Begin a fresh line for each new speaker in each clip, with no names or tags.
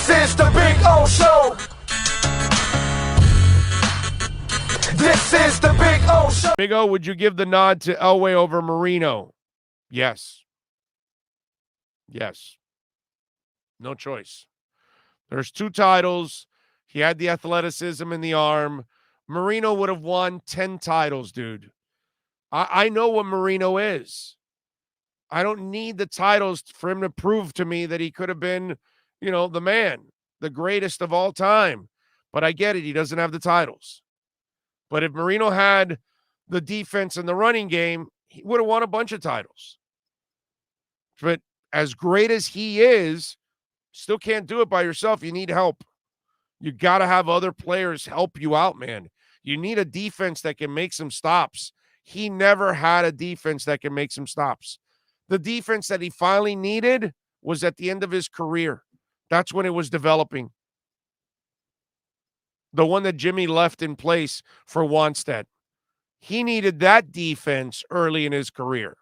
This is the Big O Show. This is the Big O Show.
Big O, would you give the nod to Elway over Marino? Yes. Yes. No choice. There's 2 titles. He had the athleticism and the arm. Marino would have won 10 titles, dude. I know what Marino is. I don't need the titles for him to prove to me that he could have been, the man, the greatest of all time. But I get it. He doesn't have the titles. But if Marino had the defense and the running game, he would have won a bunch of titles. But as great as he is, still can't do it by yourself. You need help. You got to have other players help you out, man. You need a defense that can make some stops. He never had a defense that can make some stops. The defense that he finally needed was at the end of his career. That's when it was developing. The one that Jimmy left in place for Wanstead. He needed that defense early in his career.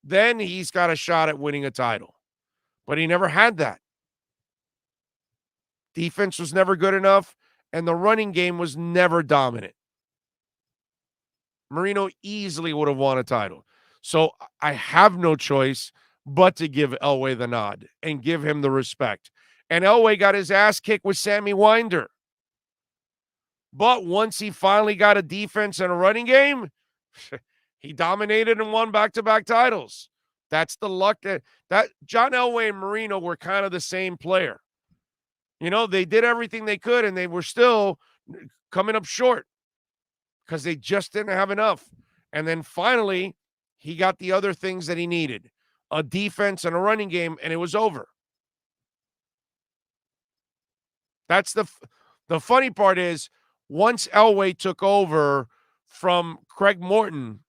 Then he's got a shot at winning a title. But he never had that. Defense was never good enough, and the running game was never dominant. Marino easily would have won a title. So I have no choice but to give Elway the nod and give him the respect. And Elway got his ass kicked with Sammy Winder. But once he finally got a defense and a running game, he dominated and won back-to-back titles. That's the luck that John Elway and Marino were kind of the same player. They did everything they could, and they were still coming up short because they just didn't have enough. And then finally, he got the other things that he needed, a defense and a running game, and it was over. That's the funny part is, once Elway took over from Craig Morton,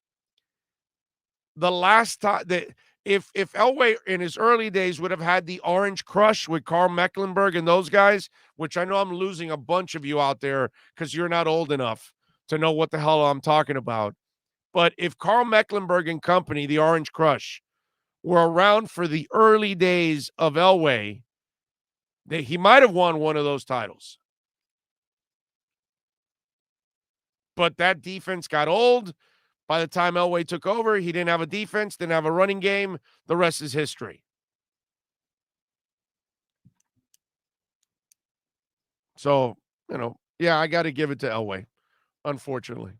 the last time that if Elway in his early days would have had the Orange Crush with Carl Mecklenburg and those guys, which I know I'm losing a bunch of you out there because you're not old enough to know what the hell I'm talking about. But if Carl Mecklenburg and company, the Orange Crush, were around for the early days of Elway, he might have won one of those titles. But that defense got old. By the time Elway took over, he didn't have a defense, didn't have a running game. The rest is history. So, I got to give it to Elway, unfortunately.